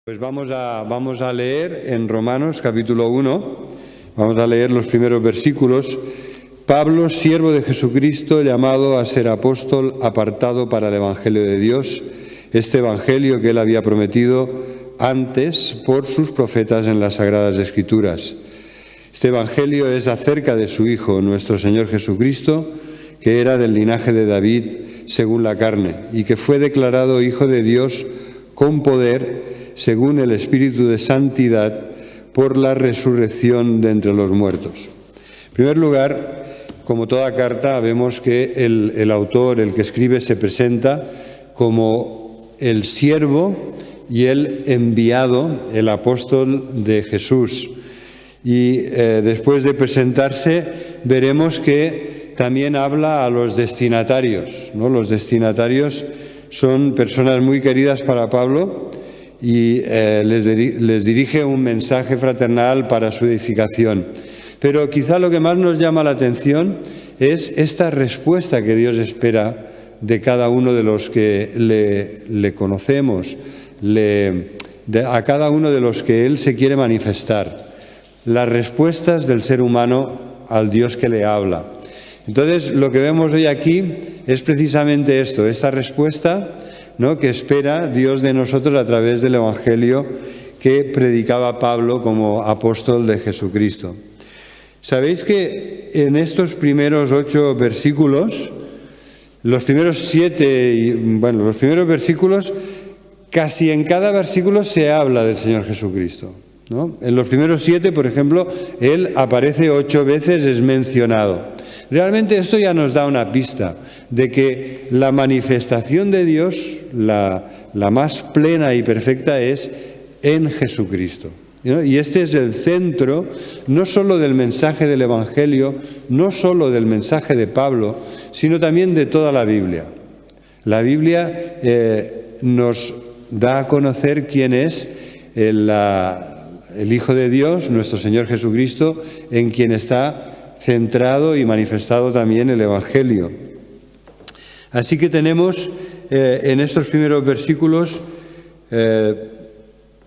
Pues vamos a leer en Romanos capítulo 1, vamos a leer los primeros versículos. Pablo, siervo de Jesucristo, llamado a ser apóstol, apartado para el Evangelio de Dios, este Evangelio que él había prometido antes por sus profetas en las Sagradas Escrituras. Este Evangelio es acerca de su Hijo, nuestro Señor Jesucristo, que era del linaje de David según la carne, y que fue declarado Hijo de Dios con poder, según el Espíritu de Santidad, por la resurrección de entre los muertos. En primer lugar, como toda carta, vemos que el autor, el que escribe, se presenta como el siervo y el enviado, el apóstol de Jesús. Y después de presentarse, veremos que también habla a los destinatarios, ¿no? Los destinatarios son personas muy queridas para Pablo, y les dirige un mensaje fraternal para su edificación. Pero quizá lo que más nos llama la atención es esta respuesta que Dios espera de cada uno de los que le conocemos, a cada uno de los que Él se quiere manifestar, las respuestas del ser humano al Dios que le habla. Entonces, lo que vemos hoy aquí es precisamente esto, esta respuesta, ¿no?, que espera Dios de nosotros a través del Evangelio que predicaba Pablo como apóstol de Jesucristo. Sabéis que en estos primeros 8 versículos, los primeros versículos, casi en cada versículo se habla del Señor Jesucristo, ¿no? En los primeros 7, por ejemplo, Él aparece 8 veces, es mencionado. Realmente esto ya nos da una pista de que la manifestación de Dios, la más plena y perfecta, es en Jesucristo, ¿no? Y este es el centro no solo del mensaje del Evangelio, no solo del mensaje de Pablo, sino también de toda la Biblia. La Biblia nos da a conocer quién es el Hijo de Dios, nuestro Señor Jesucristo, en quien está centrado y manifestado también el Evangelio. Así que tenemos en estos primeros versículos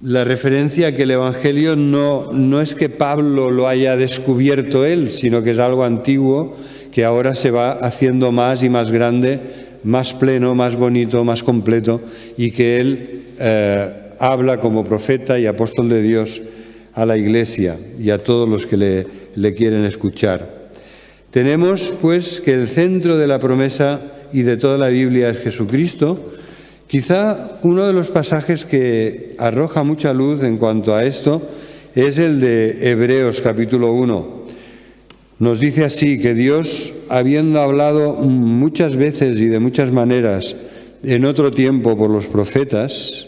la referencia a que el Evangelio no es que Pablo lo haya descubierto él, sino que es algo antiguo que ahora se va haciendo más y más grande, más pleno, más bonito, más completo, y que él habla como profeta y apóstol de Dios a la Iglesia y a todos los que le quieren escuchar. Tenemos, pues, que el centro de la promesa y de toda la Biblia es Jesucristo. Quizá uno de los pasajes que arroja mucha luz en cuanto a esto es el de Hebreos capítulo 1. Nos dice así, que Dios, habiendo hablado muchas veces y de muchas maneras en otro tiempo por los profetas,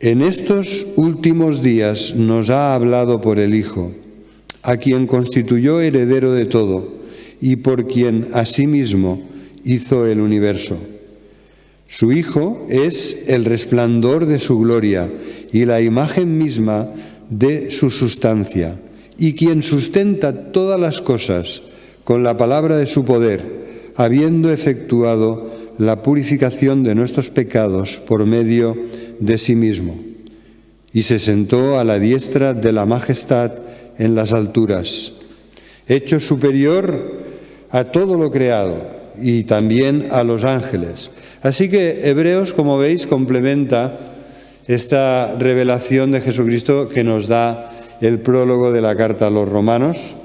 en estos últimos días nos ha hablado por el Hijo, a quien constituyó heredero de todo y por quien asimismo hizo el universo. Su Hijo es el resplandor de su gloria y la imagen misma de su sustancia, y quien sustenta todas las cosas con la palabra de su poder, habiendo efectuado la purificación de nuestros pecados por medio de sí mismo. Y se sentó a la diestra de la majestad en las alturas, hecho superior a todo lo creado, y también a los ángeles. Así que Hebreos, como veis, complementa esta revelación de Jesucristo que nos da el prólogo de la carta a los romanos.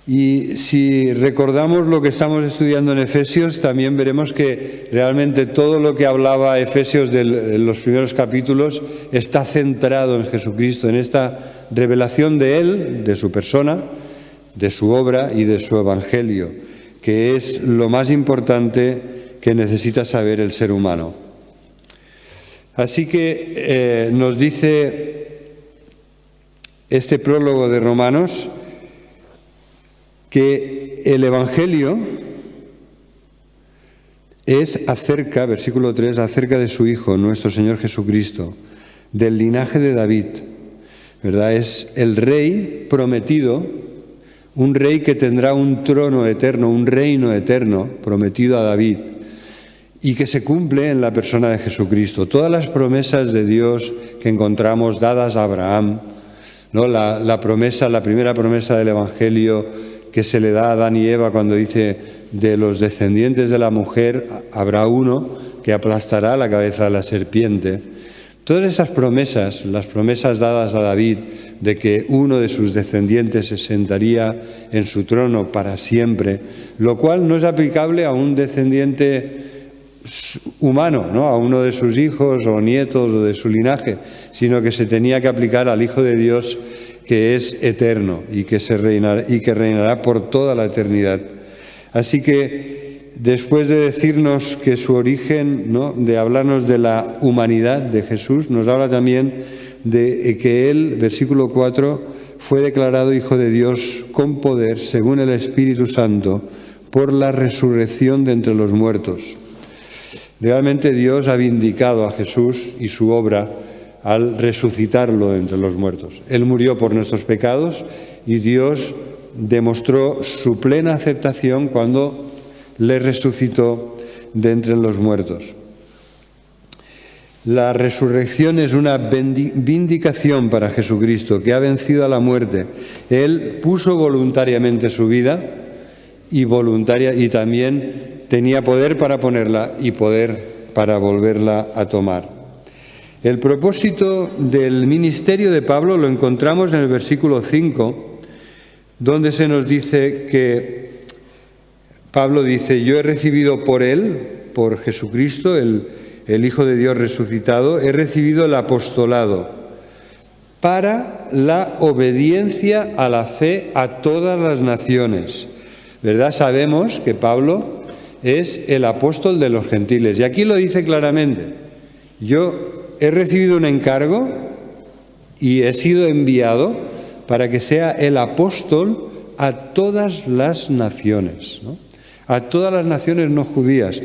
Y si recordamos lo que estamos estudiando en Efesios, también veremos que realmente todo lo que hablaba Efesios de los primeros capítulos está centrado en Jesucristo, en esta revelación de Él, de su persona, de su obra y de su Evangelio, que es lo más importante que necesita saber el ser humano. Así que nos dice este prólogo de Romanos que el Evangelio es acerca, versículo 3, acerca de su Hijo, nuestro Señor Jesucristo, del linaje de David, ¿verdad? Es el Rey prometido, un rey que tendrá un trono eterno, un reino eterno prometido a David. y que se cumple en la persona de Jesucristo. Todas las promesas de Dios que encontramos dadas a Abraham, ¿no? La primera promesa del Evangelio que se le da a Adán y Eva cuando dice: de los descendientes de la mujer habrá uno que aplastará la cabeza de la serpiente. Todas esas promesas, las promesas dadas a David de que uno de sus descendientes se sentaría en su trono para siempre, lo cual no es aplicable a un descendiente humano, ¿no? A uno de sus hijos o nietos o de su linaje, sino que se tenía que aplicar al Hijo de Dios, que es eterno y que reinará por toda la eternidad. Así que después de decirnos que su origen, ¿no?, de hablarnos de la humanidad de Jesús, nos habla también de que él, versículo 4, fue declarado Hijo de Dios con poder, según el Espíritu Santo, por la resurrección de entre los muertos. Realmente Dios ha vindicado a Jesús y su obra al resucitarlo de entre los muertos. Él murió por nuestros pecados y Dios demostró su plena aceptación cuando le resucitó de entre los muertos. La resurrección es una vindicación para Jesucristo, que ha vencido a la muerte. Él puso voluntariamente su vida y también tenía poder para ponerla y poder para volverla a tomar. El propósito del ministerio de Pablo lo encontramos en el versículo 5, donde se nos dice que Pablo dice: yo he recibido por él, por Jesucristo, el Hijo de Dios resucitado, he recibido el apostolado para la obediencia a la fe a todas las naciones. ¿Verdad? Sabemos que Pablo es el apóstol de los gentiles. Y aquí lo dice claramente: yo he recibido un encargo y he sido enviado para que sea el apóstol a todas las naciones, ¿no? A todas las naciones no judías.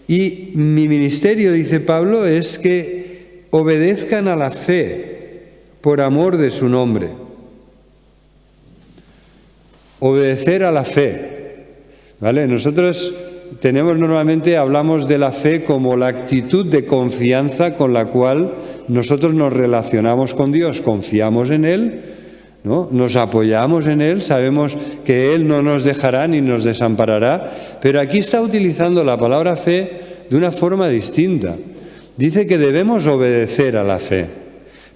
Y mi ministerio, dice Pablo, es que obedezcan a la fe por amor de su nombre. Obedecer a la fe, ¿vale? Nosotros hablamos de la fe como la actitud de confianza con la cual nosotros nos relacionamos con Dios. Confiamos en Él, ¿no? Nos apoyamos en Él, sabemos que Él no nos dejará ni nos desamparará, pero aquí está utilizando la palabra fe de una forma distinta. Dice que debemos obedecer a la fe,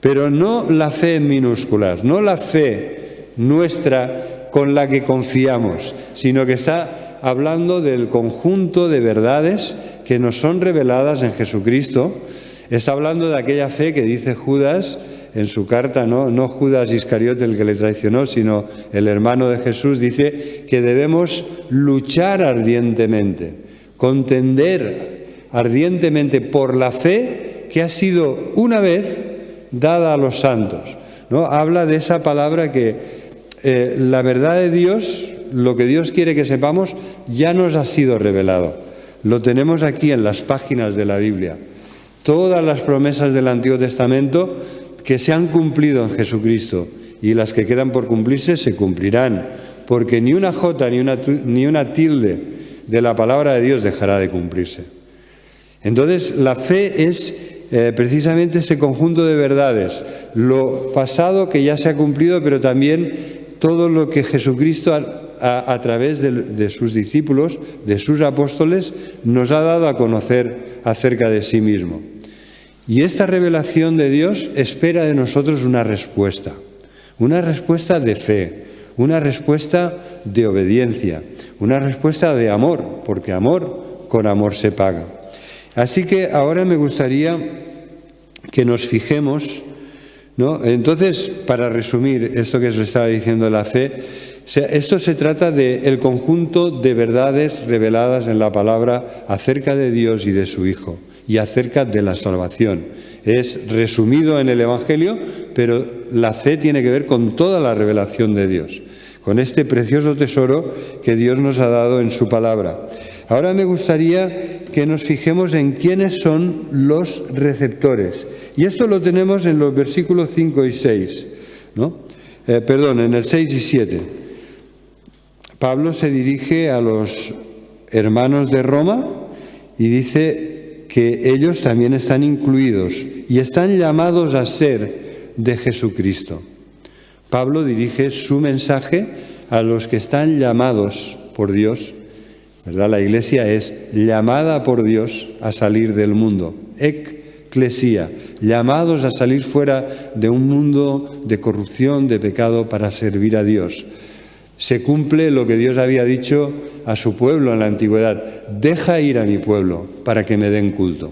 pero no la fe en minúsculas, no la fe nuestra con la que confiamos, sino que está hablando del conjunto de verdades que nos son reveladas en Jesucristo. Está hablando de aquella fe que dice Judas en su carta, no Judas Iscariote el que le traicionó, sino el hermano de Jesús. Dice que debemos luchar ardientemente, contender ardientemente por la fe que ha sido una vez dada a los santos, ¿no? Habla de esa palabra que la verdad de Dios, lo que Dios quiere que sepamos, ya nos ha sido revelado. Lo tenemos aquí en las páginas de la Biblia. Todas las promesas del Antiguo Testamento que se han cumplido en Jesucristo y las que quedan por cumplirse se cumplirán, porque ni una jota ni una tilde de la palabra de Dios dejará de cumplirse. Entonces, la fe es precisamente ese conjunto de verdades, lo pasado que ya se ha cumplido, pero también todo lo que Jesucristo a través de sus discípulos, de sus apóstoles, nos ha dado a conocer acerca de sí mismo. Y esta revelación de Dios espera de nosotros una respuesta de fe, una respuesta de obediencia, una respuesta de amor, porque amor con amor se paga. Así que ahora me gustaría que nos fijemos, ¿no? Entonces, para resumir esto que os estaba diciendo de la fe, esto se trata del conjunto de verdades reveladas en la palabra acerca de Dios y de su Hijo y acerca de la salvación. Es resumido en el Evangelio, pero la fe tiene que ver con toda la revelación de Dios, con este precioso tesoro que Dios nos ha dado en su palabra. Ahora me gustaría que nos fijemos en quiénes son los receptores. Y esto lo tenemos en los versículos 5 y 6, ¿no? En el 6 y 7. Pablo se dirige a los hermanos de Roma y dice que ellos también están incluidos y están llamados a ser de Jesucristo. Pablo dirige su mensaje a los que están llamados por Dios, ¿verdad? La Iglesia es llamada por Dios a salir del mundo, eclesia, llamados a salir fuera de un mundo de corrupción, de pecado, para servir a Dios. Se cumple lo que Dios había dicho a su pueblo en la antigüedad: deja ir a mi pueblo para que me den culto.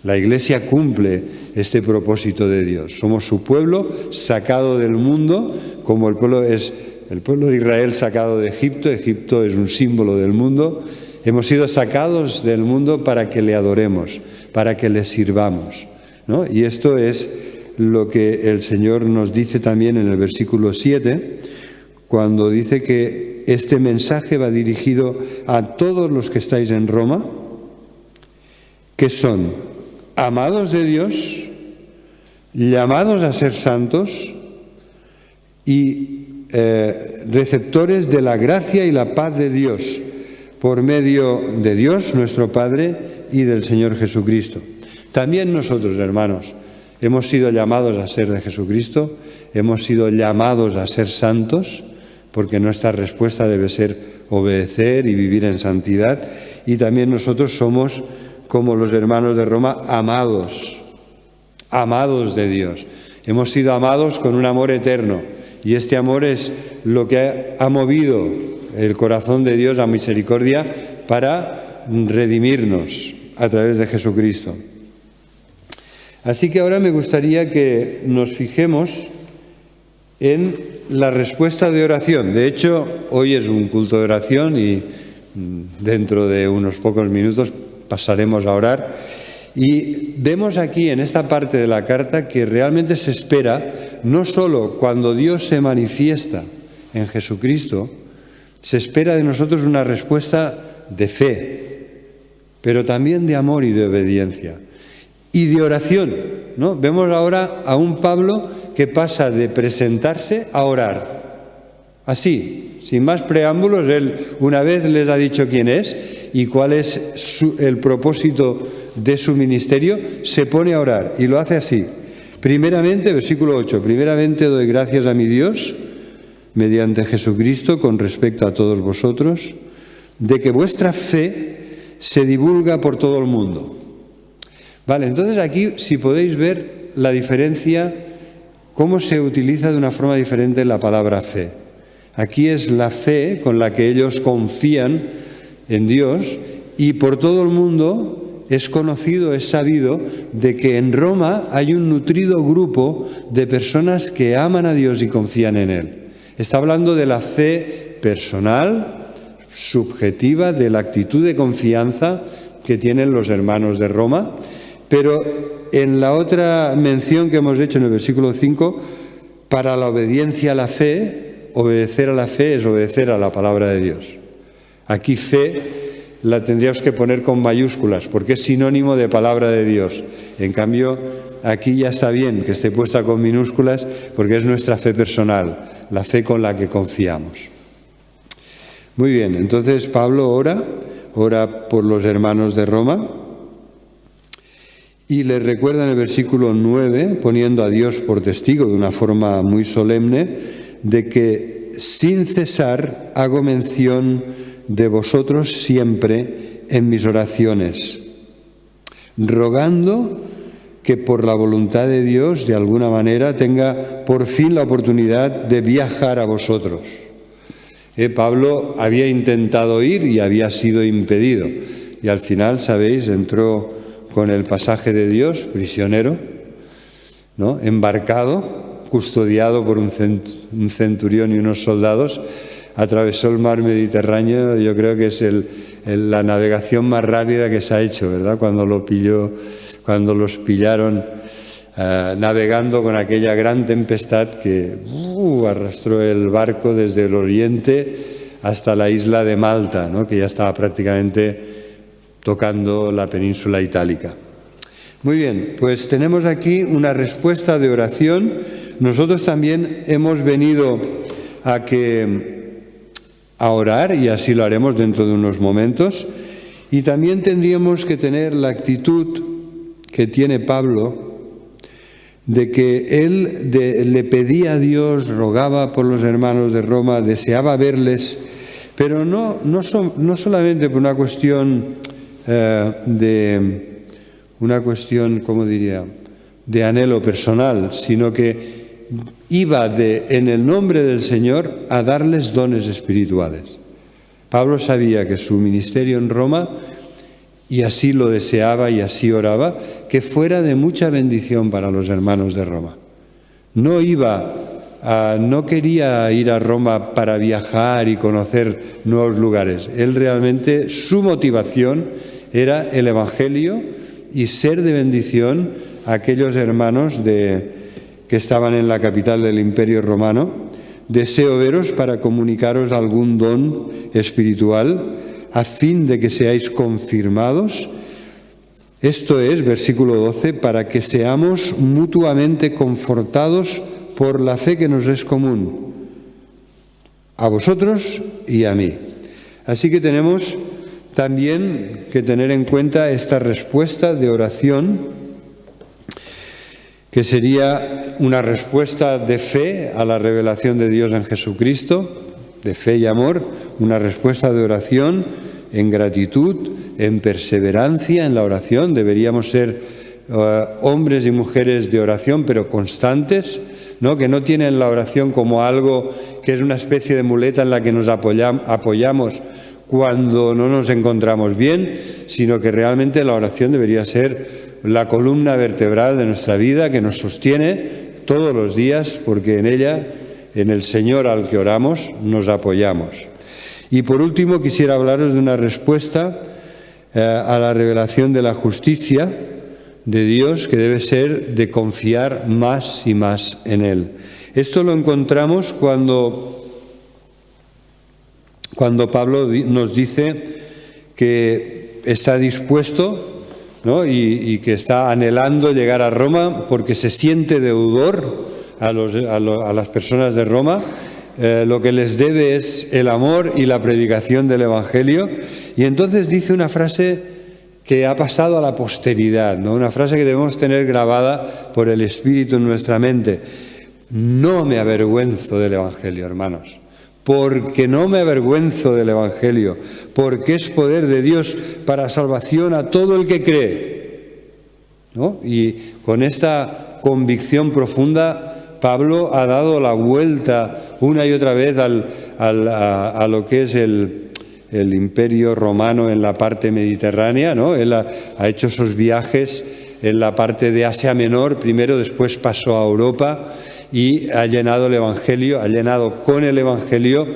La Iglesia cumple este propósito de Dios. Somos su pueblo sacado del mundo, como el pueblo de Israel sacado de Egipto. Egipto es un símbolo del mundo. Hemos sido sacados del mundo para que le adoremos, para que le sirvamos, ¿no? Y esto es lo que el Señor nos dice también en el versículo 7, cuando dice que este mensaje va dirigido a todos los que estáis en Roma, que son amados de Dios, llamados a ser santos y receptores de la gracia y la paz de Dios por medio de Dios, nuestro Padre, y del Señor Jesucristo. También nosotros, hermanos, hemos sido llamados a ser de Jesucristo, hemos sido llamados a ser santos, porque nuestra respuesta debe ser obedecer y vivir en santidad, y también nosotros somos, como los hermanos de Roma, amados de Dios. Hemos sido amados con un amor eterno, y este amor es lo que ha movido el corazón de Dios a misericordia para redimirnos a través de Jesucristo. Así que ahora me gustaría que nos fijemos en la respuesta de oración. De hecho, hoy es un culto de oración y dentro de unos pocos minutos pasaremos a orar. Y vemos aquí en esta parte de la carta que realmente se espera, no solo cuando Dios se manifiesta en Jesucristo, se espera de nosotros una respuesta de fe, pero también de amor y de obediencia. Y de oración, ¿no? Vemos ahora a un Pablo que pasa de presentarse a orar. Así, sin más preámbulos, él una vez les ha dicho quién es y cuál es el propósito de su ministerio, se pone a orar y lo hace así. Primeramente, versículo 8, primeramente doy gracias a mi Dios mediante Jesucristo con respecto a todos vosotros, de que vuestra fe se divulga por todo el mundo. Vale, entonces aquí, si podéis ver la diferencia, cómo se utiliza de una forma diferente la palabra fe. Aquí es la fe con la que ellos confían en Dios, y por todo el mundo es conocido, es sabido, de que en Roma hay un nutrido grupo de personas que aman a Dios y confían en Él. Está hablando de la fe personal, subjetiva, de la actitud de confianza que tienen los hermanos de Roma, pero en la otra mención que hemos hecho en el versículo 5, para la obediencia a la fe, obedecer a la fe es obedecer a la palabra de Dios. Aquí fe la tendríamos que poner con mayúsculas, porque es sinónimo de palabra de Dios. En cambio, aquí ya está bien que esté puesta con minúsculas, porque es nuestra fe personal, la fe con la que confiamos. Muy bien, entonces Pablo ora por los hermanos de Roma y les recuerda en el versículo 9, poniendo a Dios por testigo de una forma muy solemne, de que sin cesar hago mención de vosotros siempre en mis oraciones, rogando que por la voluntad de Dios, de alguna manera, tenga por fin la oportunidad de viajar a vosotros. Pablo había intentado ir y había sido impedido. Y al final, sabéis, entró con el pasaje de Dios, prisionero, ¿no? Embarcado, custodiado por un centurión y unos soldados, atravesó el mar Mediterráneo. Yo creo que es la navegación más rápida que se ha hecho, ¿verdad? Cuando los pillaron navegando con aquella gran tempestad que arrastró el barco desde el oriente hasta la isla de Malta, ¿no? Que ya estaba prácticamente tocando la península itálica. Muy bien, pues tenemos aquí una respuesta de oración. Nosotros también hemos venido a orar, y así lo haremos dentro de unos momentos, Y también tendríamos que tener la actitud que tiene Pablo, de que él le pedía a Dios, rogaba por los hermanos de Roma, deseaba verles, pero no solamente por una cuestión ¿cómo diría?, de anhelo personal, sino que iba en el nombre del Señor a darles dones espirituales. Pablo sabía que su ministerio en Roma, y así lo deseaba y así oraba, que fuera de mucha bendición para los hermanos de Roma. No quería ir a Roma para viajar y conocer nuevos lugares. Él realmente, su motivación era el Evangelio y ser de bendición a aquellos hermanos que estaban en la capital del Imperio Romano. Deseo veros para comunicaros algún don espiritual, a fin de que seáis confirmados. Esto es, versículo 12, para que seamos mutuamente confortados por la fe que nos es común, a vosotros y a mí. Así que tenemos también que tener en cuenta esta respuesta de oración, que sería una respuesta de fe a la revelación de Dios en Jesucristo, de fe y amor, una respuesta de oración en gratitud, en perseverancia en la oración. Deberíamos ser hombres y mujeres de oración, pero constantes, ¿no? Que no tienen la oración como algo que es una especie de muleta en la que nos apoyamos cuando no nos encontramos bien, sino que realmente la oración debería ser la columna vertebral de nuestra vida, que nos sostiene todos los días, porque en ella, en el Señor al que oramos, nos apoyamos. Y por último quisiera hablaros de una respuesta a la revelación de la justicia de Dios, que debe ser de confiar más y más en Él. Esto lo encontramos cuando Pablo nos dice que está dispuesto, ¿no?, y que está anhelando llegar a Roma porque se siente deudor a las personas de Roma. Lo que les debe es el amor y la predicación del Evangelio. Y entonces dice una frase que ha pasado a la posteridad, ¿no?, una frase que debemos tener grabada por el Espíritu en nuestra mente. No me avergüenzo del Evangelio, hermanos, porque no me avergüenzo del Evangelio, porque es poder de Dios para salvación a todo el que cree, ¿no? Y con esta convicción profunda, Pablo ha dado la vuelta una y otra vez a lo que es el Imperio Romano en la parte mediterránea, ¿no? Él ha hecho esos viajes en la parte de Asia Menor primero, después pasó a Europa y ha llenado con el Evangelio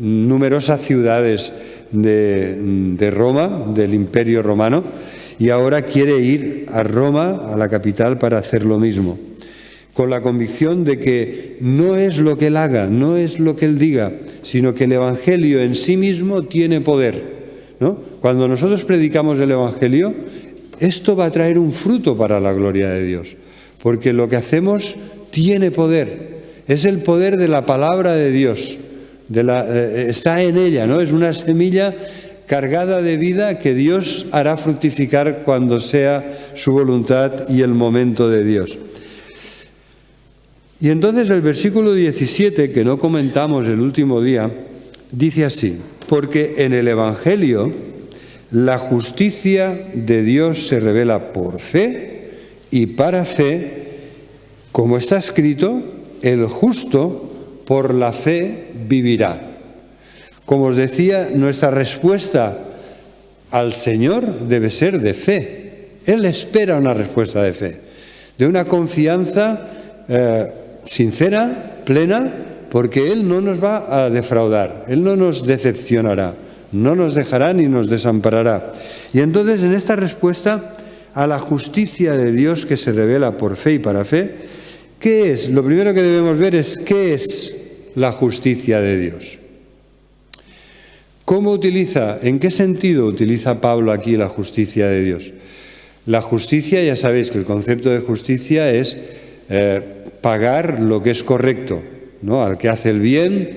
numerosas ciudades de Roma, del Imperio Romano, y ahora quiere ir a Roma, a la capital, para hacer lo mismo, con la convicción de que no es lo que él haga, no es lo que él diga, sino que el Evangelio en sí mismo tiene poder, ¿no? Cuando nosotros predicamos el Evangelio, esto va a traer un fruto para la gloria de Dios, porque lo que hacemos tiene poder, es el poder de la palabra de Dios, está en ella, ¿no? Es una semilla cargada de vida que Dios hará fructificar cuando sea su voluntad y el momento de Dios. Y entonces el versículo 17, que no comentamos el último día, dice así: porque en el Evangelio la justicia de Dios se revela por fe y para fe, como está escrito, el justo por la fe vivirá. Como os decía, nuestra respuesta al Señor debe ser de fe. Él espera una respuesta de fe, de una confianza sincera, plena, porque Él no nos va a defraudar, Él no nos decepcionará, no nos dejará ni nos desamparará. Y entonces, en esta respuesta a la justicia de Dios que se revela por fe y para fe, ¿qué es? Lo primero que debemos ver es ¿qué es la justicia de Dios? ¿Cómo utiliza, en qué sentido utiliza Pablo aquí la justicia de Dios? La justicia, ya sabéis que el concepto de justicia es pagar lo que es correcto, ¿no? Al que hace el bien,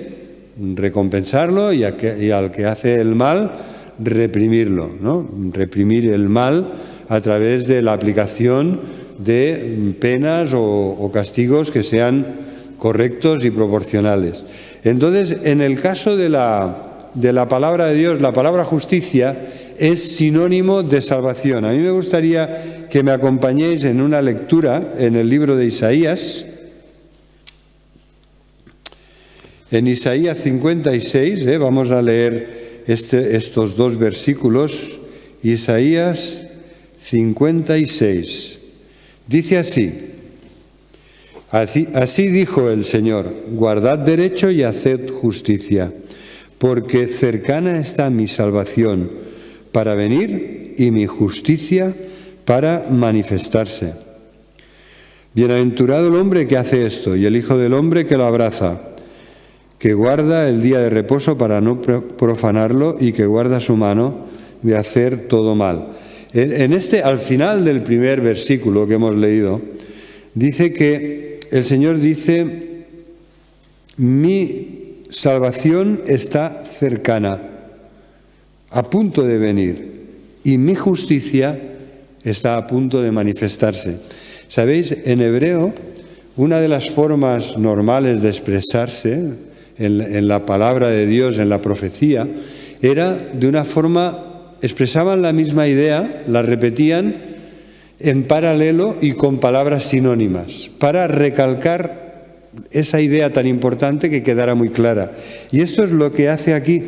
recompensarlo, y al que hace el mal, reprimirlo, ¿no? Reprimir el mal a través de la aplicación de penas o castigos que sean correctos y proporcionales. Entonces, en el caso de la palabra de Dios, la palabra justicia es sinónimo de salvación. A mí me gustaría que me acompañéis en una lectura en el libro de Isaías. En Isaías 56, vamos a leer estos dos versículos. Isaías 56. Dice así dijo el Señor: guardad derecho y haced justicia, porque cercana está mi salvación para venir y mi justicia para manifestarse. Bienaventurado el hombre que hace esto y el Hijo del hombre que lo abraza, que guarda el día de reposo para no profanarlo y que guarda su mano de hacer todo mal. Al final del primer versículo que hemos leído, dice que el Señor dice: mi salvación está cercana, a punto de venir, y mi justicia está a punto de manifestarse. ¿Sabéis? En hebreo, una de las formas normales de expresarse en la palabra de Dios, en la profecía, era de una forma, expresaban la misma idea, la repetían en paralelo y con palabras sinónimas, para recalcar esa idea tan importante que quedara muy clara. Y esto es lo que hace aquí.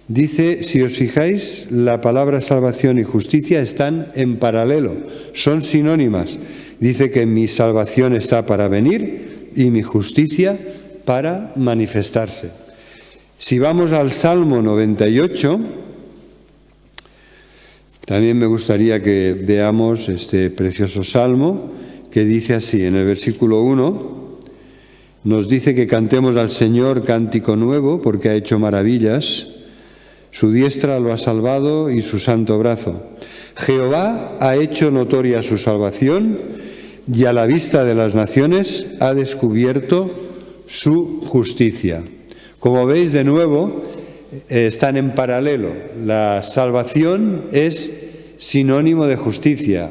Dice, si os fijáis, la palabra salvación y justicia están en paralelo, son sinónimas. Dice que mi salvación está para venir y mi justicia para manifestarse. Si vamos al Salmo 98, también me gustaría que veamos este precioso salmo que dice así, en el versículo 1, nos dice que cantemos al Señor cántico nuevo porque ha hecho maravillas, su diestra lo ha salvado y su santo brazo. Jehová ha hecho notoria su salvación y a la vista de las naciones ha descubierto su justicia. Como veis, de nuevo, están en paralelo. La salvación es sinónimo de justicia,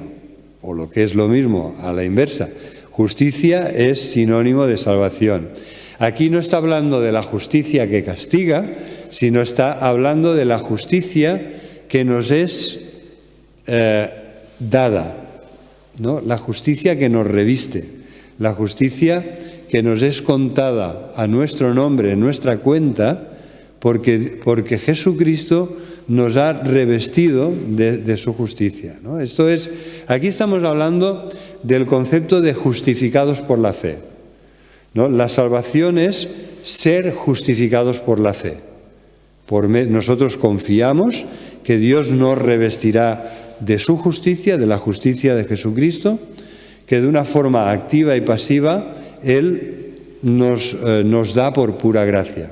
o lo que es lo mismo, a la inversa. Justicia es sinónimo de salvación. Aquí no está hablando de la justicia que castiga, sino está hablando de la justicia que nos es dada, ¿no? La justicia que nos reviste, la justicia que nos es contada a nuestro nombre, en nuestra cuenta, porque Jesucristo nos ha revestido de su justicia, ¿no? Esto es, aquí estamos hablando del concepto de justificados por la fe, ¿no? La salvación es ser justificados por la fe. Nosotros confiamos que Dios nos revestirá de su justicia, de la justicia de Jesucristo, que de una forma activa y pasiva Él nos da por pura gracia.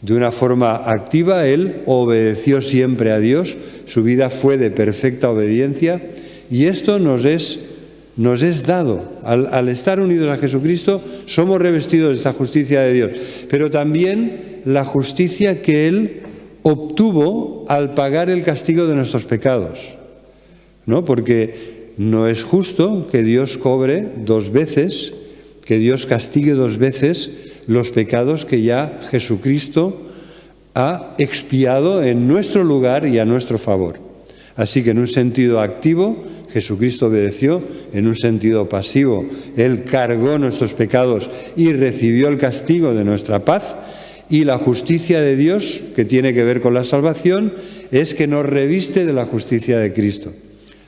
De una forma activa, Él obedeció siempre a Dios, su vida fue de perfecta obediencia, y esto nos es dado. Al estar unidos a Jesucristo, somos revestidos de esta justicia de Dios, pero también la justicia que Él obtuvo al pagar el castigo de nuestros pecados, ¿no? Porque no es justo que Dios cobre dos veces, que Dios castigue dos veces los pecados que ya Jesucristo ha expiado en nuestro lugar y a nuestro favor. Así que en un sentido activo, Jesucristo obedeció, en un sentido pasivo, Él cargó nuestros pecados y recibió el castigo de nuestra paz, y la justicia de Dios, que tiene que ver con la salvación, es que nos reviste de la justicia de Cristo.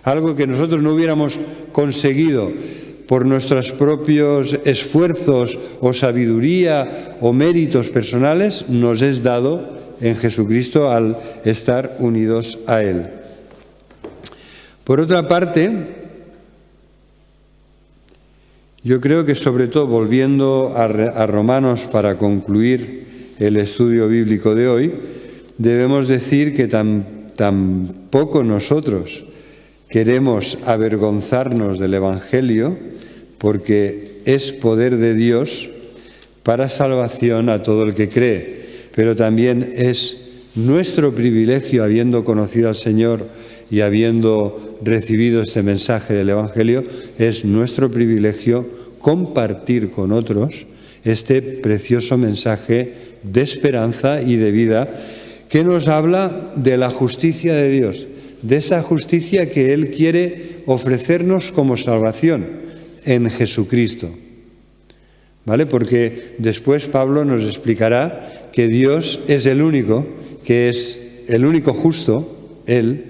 Algo que nosotros no hubiéramos conseguido por nuestros propios esfuerzos o sabiduría o méritos personales, nos es dado en Jesucristo al estar unidos a Él. Por otra parte, yo creo que sobre todo, volviendo a Romanos para concluir el estudio bíblico de hoy, debemos decir que tampoco nosotros queremos avergonzarnos del Evangelio, porque es poder de Dios para salvación a todo el que cree, pero también es nuestro privilegio, habiendo conocido al Señor y habiendo recibido este mensaje del Evangelio, es nuestro privilegio compartir con otros este precioso mensaje de esperanza y de vida que nos habla de la justicia de Dios, de esa justicia que Él quiere ofrecernos como salvación en Jesucristo. ¿Vale? Porque después Pablo nos explicará que Dios es el único, que es el único justo, Él,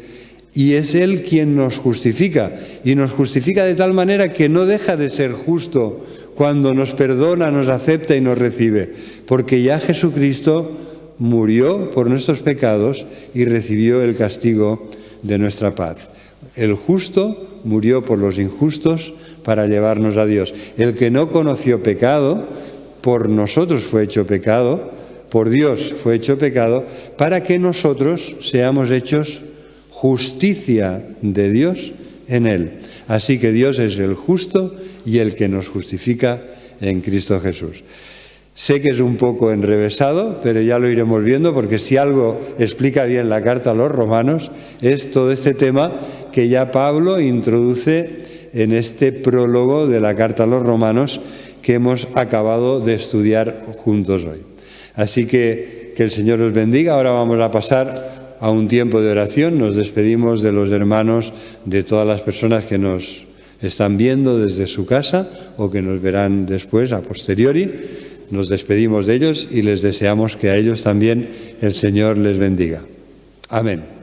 y es Él quien nos justifica, y nos justifica de tal manera que no deja de ser justo cuando nos perdona, nos acepta y nos recibe, porque ya Jesucristo murió por nuestros pecados y recibió el castigo de nuestra paz. El justo murió por los injustos para llevarnos a Dios. El que no conoció pecado, por nosotros fue hecho pecado, por Dios fue hecho pecado, para que nosotros seamos hechos justicia de Dios en Él. Así que Dios es el justo y el que nos justifica en Cristo Jesús. Sé que es un poco enrevesado, pero ya lo iremos viendo, porque si algo explica bien la carta a los romanos es todo este tema que ya Pablo introduce en este prólogo de la carta a los romanos que hemos acabado de estudiar juntos hoy. Así que el Señor os bendiga. Ahora vamos a pasar a un tiempo de oración. Nos despedimos de los hermanos, de todas las personas que nos están viendo desde su casa o que nos verán después, a posteriori. Nos despedimos de ellos y les deseamos que a ellos también el Señor les bendiga. Amén.